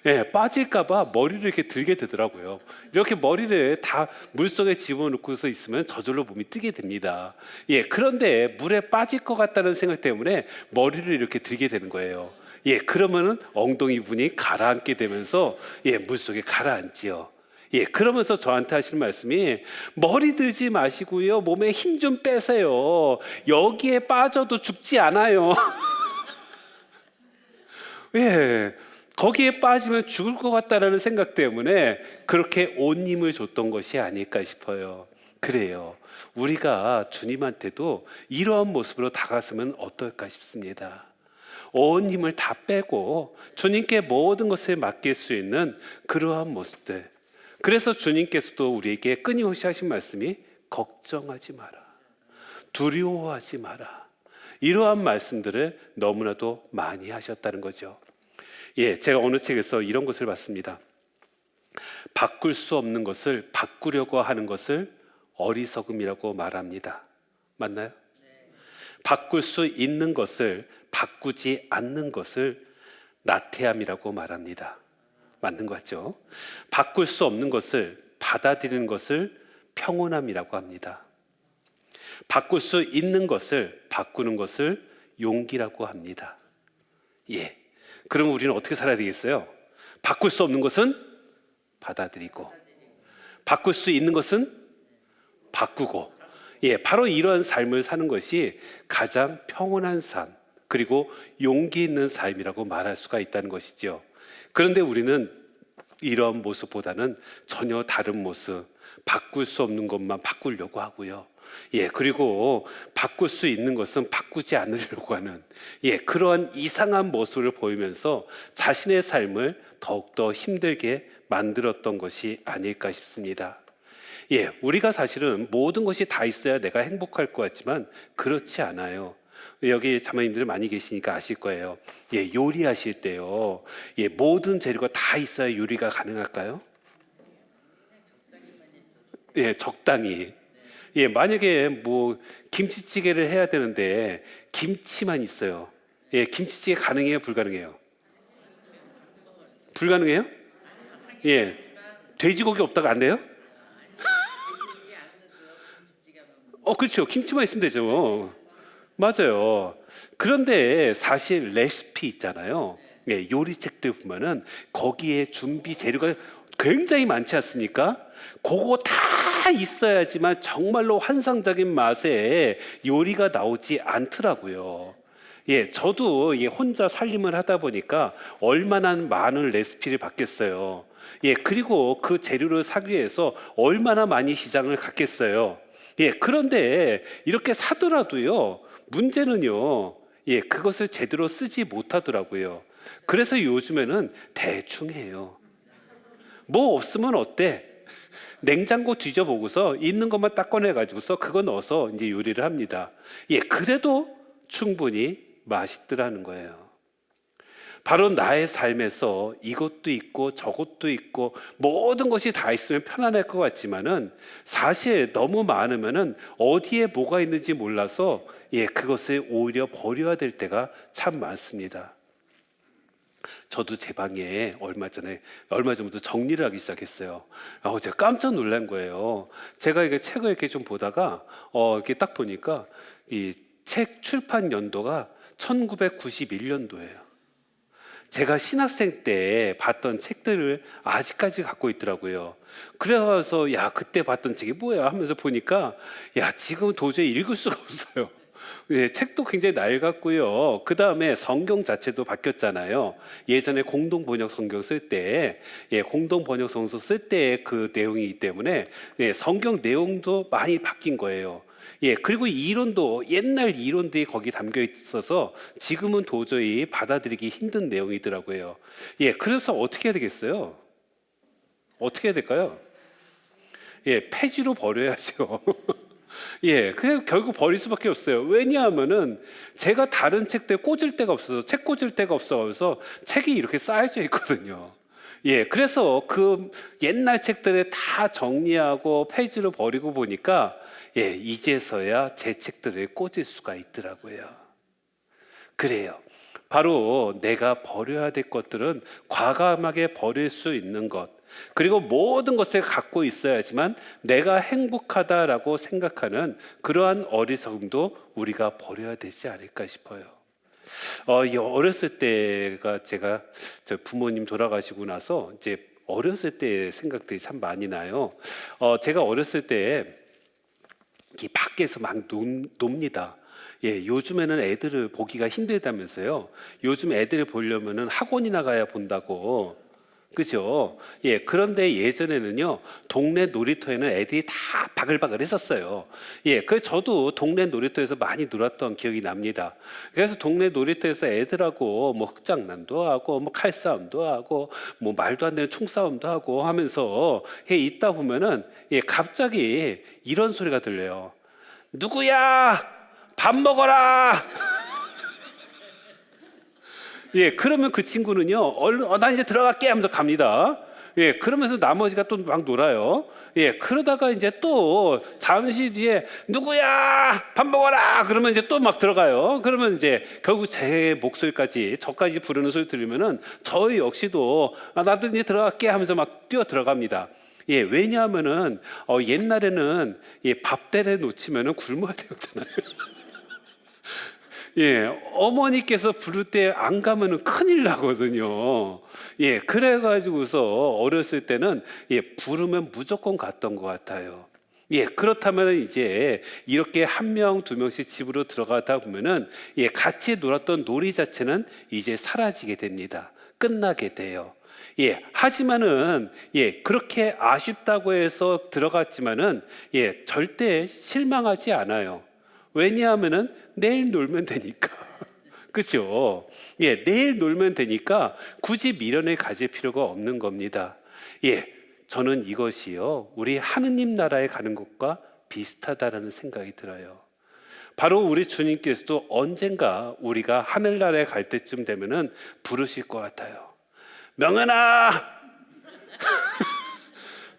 예, 빠질까봐 머리를 이렇게 들게 되더라고요. 이렇게 머리를 다 물속에 집어넣고서 있으면 저절로 몸이 뜨게 됩니다. 예, 그런데 물에 빠질 것 같다는 생각 때문에 머리를 이렇게 들게 되는 거예요. 예, 그러면은 엉덩이 부분이 가라앉게 되면서 예, 물속에 가라앉지요. 예, 그러면서 저한테 하시는 말씀이 머리 들지 마시고요. 몸에 힘 좀 빼세요. 여기에 빠져도 죽지 않아요. 예, 거기에 빠지면 죽을 것 같다라는 생각 때문에 그렇게 온 힘을 줬던 것이 아닐까 싶어요. 그래요. 우리가 주님한테도 이러한 모습으로 다가서면 어떨까 싶습니다. 온 힘을 다 빼고 주님께 모든 것을 맡길 수 있는 그러한 모습들. 그래서 주님께서도 우리에게 끊임없이 하신 말씀이 걱정하지 마라. 두려워하지 마라. 이러한 말씀들을 너무나도 많이 하셨다는 거죠. 예, 제가 어느 책에서 이런 것을 봤습니다. 바꿀 수 없는 것을 바꾸려고 하는 것을 어리석음이라고 말합니다. 맞나요? 바꿀 수 있는 것을 바꾸지 않는 것을 나태함이라고 말합니다. 맞는 것 같죠? 바꿀 수 없는 것을 받아들이는 것을 평온함이라고 합니다. 바꿀 수 있는 것을 바꾸는 것을 용기라고 합니다. 예. 그럼 우리는 어떻게 살아야 되겠어요? 바꿀 수 없는 것은 받아들이고, 바꿀 수 있는 것은 바꾸고, 예, 바로 이러한 삶을 사는 것이 가장 평온한 삶, 그리고 용기 있는 삶이라고 말할 수가 있다는 것이죠. 그런데 우리는 이런 모습보다는 전혀 다른 모습, 바꿀 수 없는 것만 바꾸려고 하고요. 예, 그리고 바꿀 수 있는 것은 바꾸지 않으려고 하는 그러한 이상한 모습을 보이면서 자신의 삶을 더욱더 힘들게 만들었던 것이 아닐까 싶습니다. 예, 우리가 사실은 모든 것이 다 있어야 내가 행복할 것 같지만 그렇지 않아요. 여기 자매님들 많이 계시니까 아실 거예요. 예, 요리하실 때요. 예, 모든 재료가 다 있어야 요리가 가능할까요? 예, 적당히. 예, 만약에 뭐 김치찌개를 해야 되는데 김치만 있어요. 예, 김치찌개 가능해요, 불가능해요? 불가능해요? 예, 돼지고기 없다가 안 돼요? 그렇죠. 김치만 있으면 되죠. 맞아요. 그런데 사실 레시피 있잖아요. 예, 요리책들 보면은 거기에 준비 재료가 굉장히 많지 않습니까? 그거 다 있어야지만 정말로 환상적인 맛의 요리가 나오지 않더라고요. 예, 저도 혼자 살림을 하다 보니까 얼마나 많은 레시피를 받겠어요. 예, 그리고 그 재료를 사기 위해서 얼마나 많이 시장을 갔겠어요. 예, 그런데 이렇게 사더라도요, 문제는요, 예, 그것을 제대로 쓰지 못하더라고요. 그래서 요즘에는 대충 해요. 뭐 없으면 어때? 냉장고 뒤져보고서 있는 것만 딱 꺼내가지고서 그거 넣어서 이제 요리를 합니다. 예, 그래도 충분히 맛있더라는 거예요. 바로 나의 삶에서 이것도 있고 저것도 있고 모든 것이 다 있으면 편안할 것 같지만은 사실 너무 많으면은 어디에 뭐가 있는지 몰라서 그것을 오히려 버려야 될 때가 참 많습니다. 저도 제 방에 얼마 전부터 정리를 하기 시작했어요. 제가 깜짝 놀란 거예요. 제가 이게 책을 이렇게 좀 보다가 이렇게 딱 보니까 이 책 출판 연도가 1991년도예요. 제가 신학생 때 봤던 책들을 아직까지 갖고 있더라고요. 그래서 그때 봤던 책이 뭐야 하면서 보니까 지금 도저히 읽을 수가 없어요. 예, 책도 굉장히 낡았고요. 그 다음에 성경 자체도 바뀌었잖아요. 예전에 공동 번역 성경 쓸 때, 공동 번역 성경 쓸 때 그 내용이기 때문에 성경 내용도 많이 바뀐 거예요. 그리고 이론도 옛날 이론들이 거기 담겨 있어서 지금은 도저히 받아들이기 힘든 내용이더라고요. 그래서 어떻게 해야 되겠어요? 어떻게 해야 될까요? 폐지로 버려야죠. 그냥 결국 버릴 수밖에 없어요. 왜냐하면은 제가 다른 책들 꽂을 데가 없어서 책 꽂을 데가 없어서 책이 이렇게 쌓여져 있거든요. 그래서 그 옛날 책들을 다 정리하고 폐지로 버리고 보니까 이제서야 제 책들을 꽂을 수가 있더라고요. 그래요. 바로 내가 버려야 될 것들은 과감하게 버릴 수 있는 것, 그리고 모든 것을 갖고 있어야지만 내가 행복하다라고 생각하는 그러한 어리석음도 우리가 버려야 되지 않을까 싶어요. 이 어렸을 때가 제가 저 부모님 돌아가시고 나서 이제 어렸을 때 생각들이 참 많이 나요. 제가 어렸을 때 이 밖에서 막 놉니다. 요즘에는 애들을 보기가 힘들다면서요. 요즘 애들을 보려면은 학원이나 가야 본다고. 그죠? 그런데 예전에는요, 동네 놀이터에는 애들이 다 바글바글 했었어요. 그래서 저도 동네 놀이터에서 많이 놀았던 기억이 납니다. 그래서 동네 놀이터에서 애들하고 뭐 흑장난도 하고, 뭐 칼싸움도 하고, 뭐 말도 안 되는 총싸움도 하고 하면서 있다 보면은, 갑자기 이런 소리가 들려요. 누구야? 밥 먹어라! 그러면 그 친구는요, 얼른, 나 이제 들어갈게 하면서 갑니다. 그러면서 나머지가 또 막 놀아요. 그러다가 이제 또 잠시 뒤에 누구야? 밥 먹어라! 그러면 이제 또 막 들어가요. 그러면 이제 결국 제 목소리까지, 저까지 부르는 소리 들으면은 저 역시도 나도 이제 들어갈게 하면서 막 뛰어 들어갑니다. 왜냐하면은 옛날에는 밥대를 놓치면은 굶어야 되었잖아요. 어머니께서 부를 때 안 가면은 큰일 나거든요. 그래가지고서 어렸을 때는 부르면 무조건 갔던 것 같아요. 그렇다면 이제 이렇게 한 명, 두 명씩 집으로 들어가다 보면은 같이 놀았던 놀이 자체는 이제 사라지게 됩니다. 끝나게 돼요. 하지만은 그렇게 아쉽다고 해서 들어갔지만은 절대 실망하지 않아요. 왜냐하면은 내일 놀면 되니까. 그죠? 내일 놀면 되니까 굳이 미련을 가질 필요가 없는 겁니다. 저는 이것이요, 우리 하느님 나라에 가는 것과 비슷하다라는 생각이 들어요. 바로 우리 주님께서도 언젠가 우리가 하늘나라에 갈 때쯤 되면은 부르실 것 같아요. 명은아,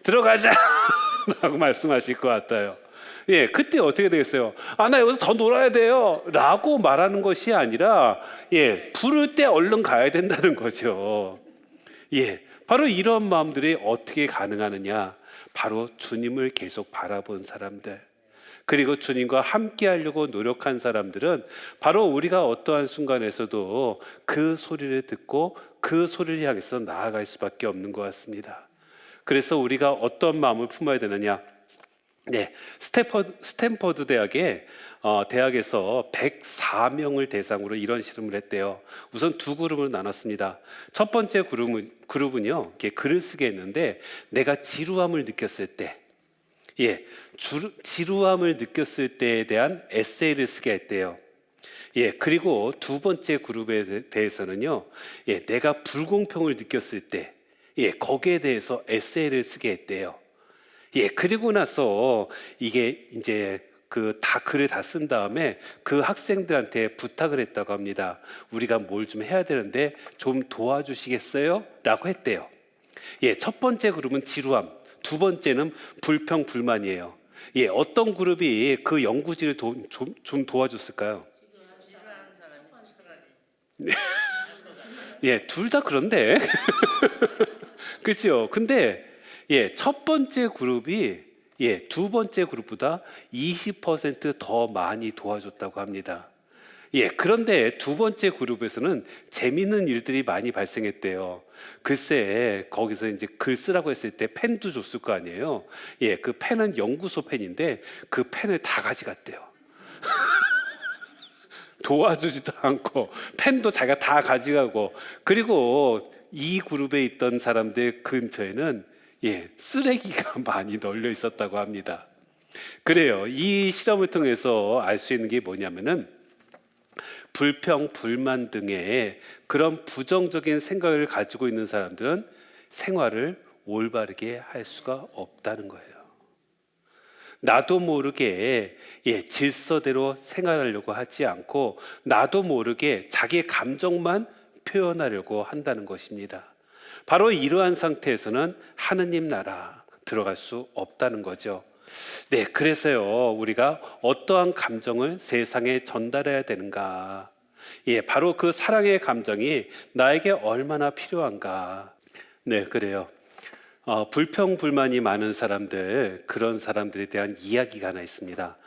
들어가자! 라고 말씀하실 것 같아요. 그때 어떻게 되겠어요? 나 여기서 더 놀아야 돼요 라고 말하는 것이 아니라 부를 때 얼른 가야 된다는 거죠. 바로 이런 마음들이 어떻게 가능하느냐? 바로 주님을 계속 바라본 사람들, 그리고 주님과 함께 하려고 노력한 사람들은 바로 우리가 어떠한 순간에서도 그 소리를 듣고 그 소리를 향해서 나아갈 수밖에 없는 것 같습니다. 그래서 우리가 어떤 마음을 품어야 되느냐? 스탠퍼드 대학에서 104명을 대상으로 이런 실험을 했대요. 우선 두 그룹을 나눴습니다. 첫 번째 그룹은요, 글을 쓰게 했는데 내가 지루함을 느꼈을 때, 지루함을 느꼈을 때에 대한 에세이를 쓰게 했대요. 그리고 두 번째 그룹에 대해서는요, 내가 불공평을 느꼈을 때, 거기에 대해서 에세이를 쓰게 했대요. 그리고 나서 이게 이제 글을 다 쓴 다음에 그 학생들한테 부탁을 했다고 합니다. 우리가 뭘 좀 해야 되는데 좀 도와주시겠어요? 라고 했대요. 첫 번째 그룹은 지루함, 두 번째는 불평, 불만이에요. 어떤 그룹이 그 연구진을 좀 도와줬을까요? 지루한 사람이 차라리. 둘 다 그런데. 그렇죠. 근데 첫 번째 그룹이 두 번째 그룹보다 20% 더 많이 도와줬다고 합니다. 그런데 두 번째 그룹에서는 재미있는 일들이 많이 발생했대요. 글쎄, 거기서 이제 글 쓰라고 했을 때 펜도 줬을 거 아니에요. 그 펜은 연구소 펜인데 그 펜을 다 가져갔대요. 도와주지도 않고 펜도 자기가 다 가져가고, 그리고 이 그룹에 있던 사람들 근처에는 쓰레기가 많이 널려 있었다고 합니다. 그래요. 이 실험을 통해서 알 수 있는 게 뭐냐면은 불평, 불만 등의 그런 부정적인 생각을 가지고 있는 사람들은 생활을 올바르게 할 수가 없다는 거예요. 나도 모르게 질서대로 생활하려고 하지 않고 나도 모르게 자기의 감정만 표현하려고 한다는 것입니다. 바로 이러한 상태에서는 하느님 나라 들어갈 수 없다는 거죠. 네, 그래서요, 우리가 어떠한 감정을 세상에 전달해야 되는가? 바로 그 사랑의 감정이 나에게 얼마나 필요한가? 네, 그래요. 불평, 불만이 많은 사람들, 그런 사람들에 대한 이야기가 하나 있습니다.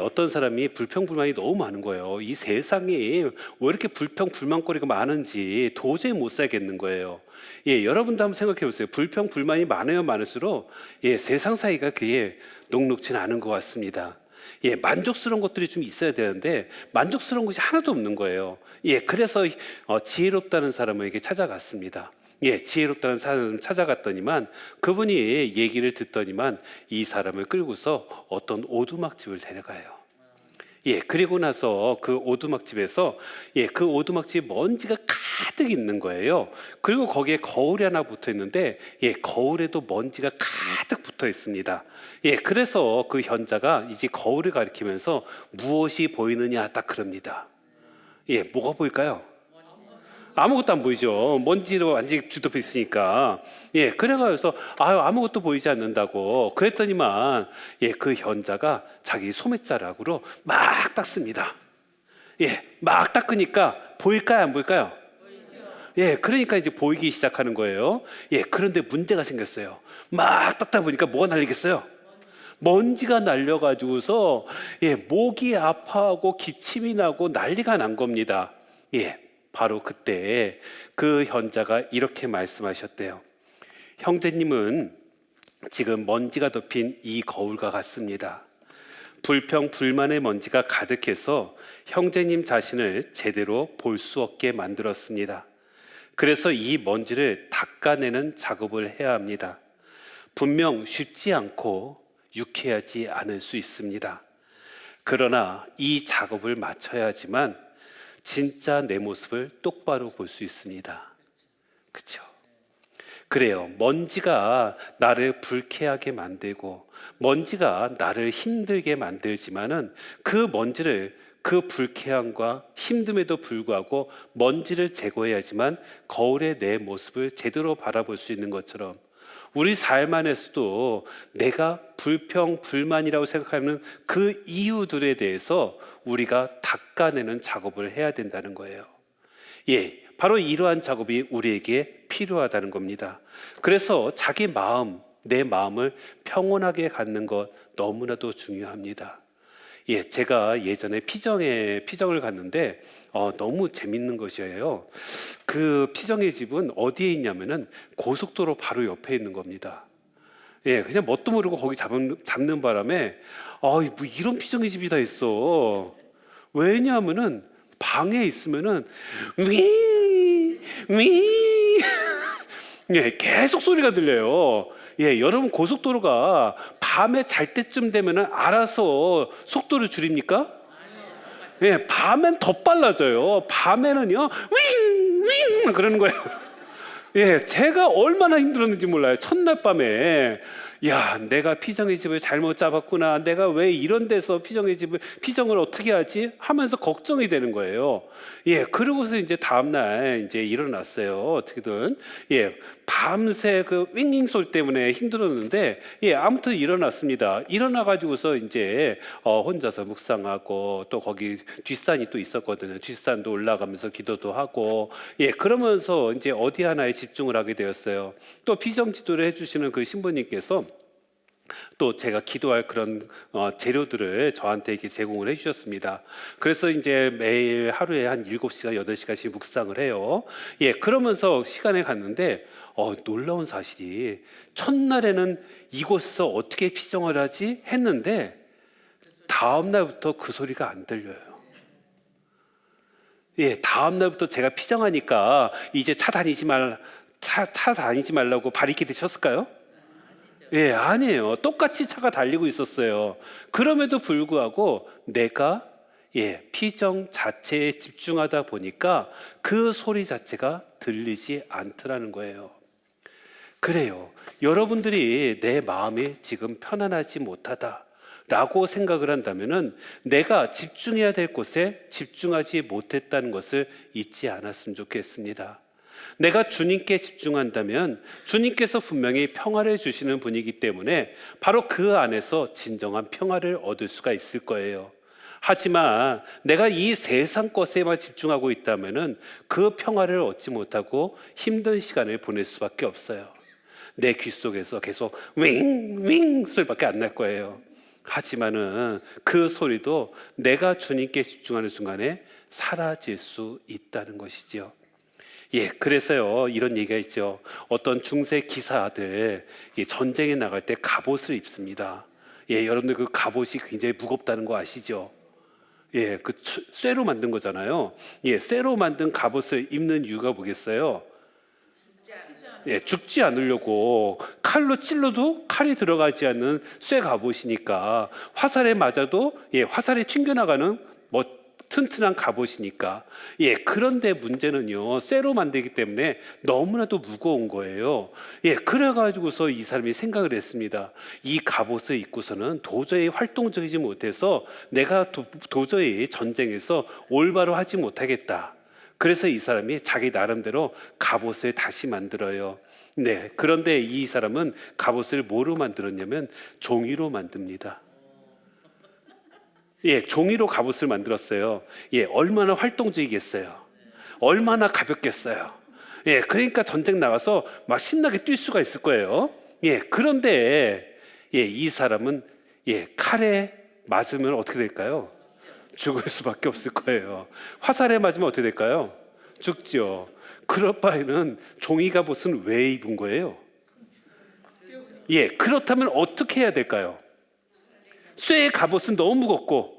어떤 사람이 불평, 불만이 너무 많은 거예요. 이 세상이 왜 이렇게 불평, 불만거리가 많은지 도저히 못 살겠는 거예요. 여러분도 한번 생각해 보세요. 불평, 불만이 많으면 많을수록 세상 사이가 그게 녹록지는 않은 것 같습니다. 만족스러운 것들이 좀 있어야 되는데 만족스러운 것이 하나도 없는 거예요. 그래서 지혜롭다는 사람에게 찾아갔습니다. 지혜롭다는 사람을 찾아갔더니만 그분이 얘기를 듣더니만 이 사람을 끌고서 어떤 오두막집을 데려가요. 그리고 나서 그 오두막집에서 그 오두막집에 먼지가 가득 있는 거예요. 그리고 거기에 거울이 하나 붙어 있는데 거울에도 먼지가 가득 붙어 있습니다. 그래서 그 현자가 이제 거울을 가리키면서 무엇이 보이느냐 딱 그럽니다. 뭐가 보일까요? 아무것도 안 보이죠. 먼지로 완전히 뒤덮여 있으니까. 그래가지고 아무것도 보이지 않는다고 그랬더니만 그 현자가 자기 소매자락으로 막 닦습니다. 막 닦으니까 보일까요, 안 보일까요? 보이죠. 그러니까 이제 보이기 시작하는 거예요. 그런데 문제가 생겼어요. 막 닦다 보니까 뭐가 날리겠어요? 먼지가 날려가지고서 목이 아파하고 기침이 나고 난리가 난 겁니다. 바로 그때 그 현자가 이렇게 말씀하셨대요. 형제님은 지금 먼지가 덮인 이 거울과 같습니다. 불평, 불만의 먼지가 가득해서 형제님 자신을 제대로 볼 수 없게 만들었습니다. 그래서 이 먼지를 닦아내는 작업을 해야 합니다. 분명 쉽지 않고 유쾌하지 않을 수 있습니다. 그러나 이 작업을 마쳐야 하지만 진짜 내 모습을 똑바로 볼 수 있습니다. 그렇죠? 그래요. 먼지가 나를 불쾌하게 만들고 먼지가 나를 힘들게 만들지만은 그 먼지를 그 불쾌함과 힘듦에도 불구하고 먼지를 제거해야지만 거울에 내 모습을 제대로 바라볼 수 있는 것처럼 우리 삶 안에서도 내가 불평, 불만이라고 생각하는 그 이유들에 대해서 우리가 닦아내는 작업을 해야 된다는 거예요. 바로 이러한 작업이 우리에게 필요하다는 겁니다. 그래서 자기 마음, 내 마음을 평온하게 갖는 것 너무나도 중요합니다. 제가 예전에 피정을 갔는데 너무 재밌는 것이에요. 그 피정의 집은 어디에 있냐면은 고속도로 바로 옆에 있는 겁니다. 그냥 뭣도 모르고 거기 잡는 바람에 뭐 이런 피정의 집이 다 있어. 왜냐하면은 방에 있으면은 위 계속 소리가 들려요. 여러분 고속도로가 밤에 잘 때쯤 되면은 알아서 속도를 줄입니까? 밤엔 더 빨라져요. 밤에는요 윙 그러는 거예요. 제가 얼마나 힘들었는지 몰라요. 첫날 밤에 내가 피정의 집을 잘못 잡았구나. 내가 왜 이런 데서 피정을 어떻게 하지? 하면서 걱정이 되는 거예요. 그러고서 이제 다음날 이제 일어났어요. 어떻게든. 밤새 그 윙윙 소리 때문에 힘들었는데, 아무튼 일어났습니다. 일어나가지고서 이제 혼자서 묵상하고 또 거기 뒷산이 또 있었거든요. 뒷산도 올라가면서 기도도 하고, 그러면서 이제 어디 하나에 집중을 하게 되었어요. 또 피정 지도를 해주시는 그 신부님께서 또 제가 기도할 그런 재료들을 저한테 이렇게 제공을 해주셨습니다. 그래서 이제 매일 하루에 한 7시간, 8시간씩 묵상을 해요. 그러면서 시간에 갔는데 놀라운 사실이 첫날에는 이곳에서 어떻게 피정을 하지 했는데 다음 날부터 그 소리가 안 들려요. 예, 다음 날부터 제가 피정하니까 이제 차 다니지 말라고 바리케이드 쳤을까요? 예, 아니에요. 똑같이 차가 달리고 있었어요. 그럼에도 불구하고 내가 피정 자체에 집중하다 보니까 그 소리 자체가 들리지 않더라는 거예요. 그래요. 여러분들이 내 마음이 지금 편안하지 못하다라고 생각을 한다면은 내가 집중해야 될 곳에 집중하지 못했다는 것을 잊지 않았으면 좋겠습니다. 내가 주님께 집중한다면 주님께서 분명히 평화를 주시는 분이기 때문에 바로 그 안에서 진정한 평화를 얻을 수가 있을 거예요. 하지만 내가 이 세상 것에만 집중하고 있다면은 그 평화를 얻지 못하고 힘든 시간을 보낼 수밖에 없어요. 내 귀 속에서 계속 윙윙 소리밖에 안 날 거예요. 하지만은 그 소리도 내가 주님께 집중하는 순간에 사라질 수 있다는 것이죠. 그래서요 이런 얘기가 있죠. 어떤 중세 기사들 전쟁에 나갈 때 갑옷을 입습니다. 여러분들 그 갑옷이 굉장히 무겁다는 거 아시죠? 그 쇠로 만든 거잖아요. 쇠로 만든 갑옷을 입는 이유가 뭐겠어요? 죽지 않으려고. 칼로 찔러도 칼이 들어가지 않는 쇠 갑옷이니까, 화살에 맞아도 화살이 튕겨나가는 튼튼한 갑옷이니까. 그런데 문제는요 쇠로 만들기 때문에 너무나도 무거운 거예요. 그래가지고서 이 사람이 생각을 했습니다. 이 갑옷을 입고서는 도저히 활동적이지 못해서 내가 도저히 전쟁에서 올바로 하지 못하겠다. 그래서 이 사람이 자기 나름대로 갑옷을 다시 만들어요. 그런데 이 사람은 갑옷을 뭐로 만들었냐면 종이로 만듭니다. 종이로 갑옷을 만들었어요. 얼마나 활동적이겠어요. 얼마나 가볍겠어요. 그러니까 전쟁 나가서 막 신나게 뛸 수가 있을 거예요. 그런데 이 사람은 칼에 맞으면 어떻게 될까요? 죽을 수밖에 없을 거예요. 화살에 맞으면 어떻게 될까요? 죽죠. 그럴 바에는 종이 갑옷은 왜 입은 거예요? 그렇다면 어떻게 해야 될까요? 쇠의 갑옷은 너무 무겁고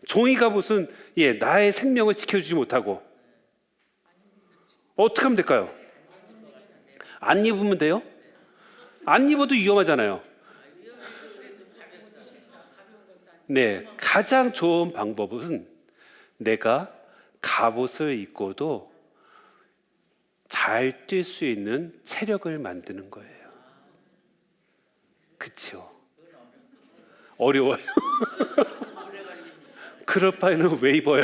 종이 갑옷은 나의 생명을 지켜주지 못하고 어떻게 하면 될까요? 안 입으면 돼요? 안 입어도 위험하잖아요. 가장 좋은 방법은 내가 갑옷을 입고도 잘 뛸 수 있는 체력을 만드는 거예요. 그렇죠? 어려워요. 그럴 바에는 왜 입어요?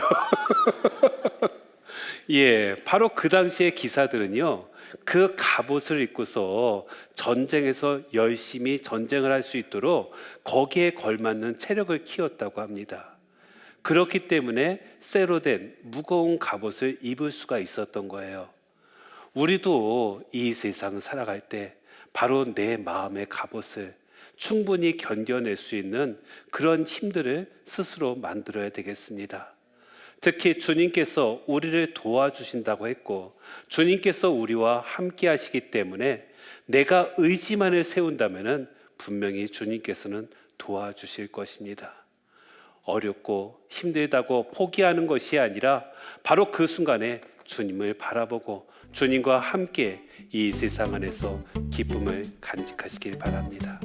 바로 그 당시의 기사들은요 그 갑옷을 입고서 전쟁에서 열심히 전쟁을 할 수 있도록 거기에 걸맞는 체력을 키웠다고 합니다. 그렇기 때문에 쇠로 된 무거운 갑옷을 입을 수가 있었던 거예요. 우리도 이 세상을 살아갈 때 바로 내 마음의 갑옷을 충분히 견뎌낼 수 있는 그런 힘들을 스스로 만들어야 되겠습니다. 특히 주님께서 우리를 도와주신다고 했고 주님께서 우리와 함께 하시기 때문에 내가 의지만을 세운다면 분명히 주님께서는 도와주실 것입니다. 어렵고 힘들다고 포기하는 것이 아니라 바로 그 순간에 주님을 바라보고 주님과 함께 이 세상 안에서 기쁨을 간직하시길 바랍니다.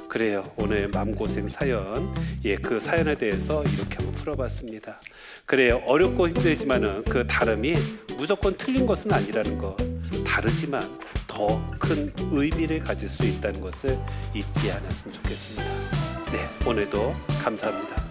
그래요. 오늘 마음고생 사연, 그 사연에 대해서 이렇게 한번 풀어봤습니다. 그래요. 어렵고 힘들지만은 그 다름이 무조건 틀린 것은 아니라는 거, 다르지만 더 큰 의미를 가질 수 있다는 것을 잊지 않았으면 좋겠습니다. 오늘도 감사합니다.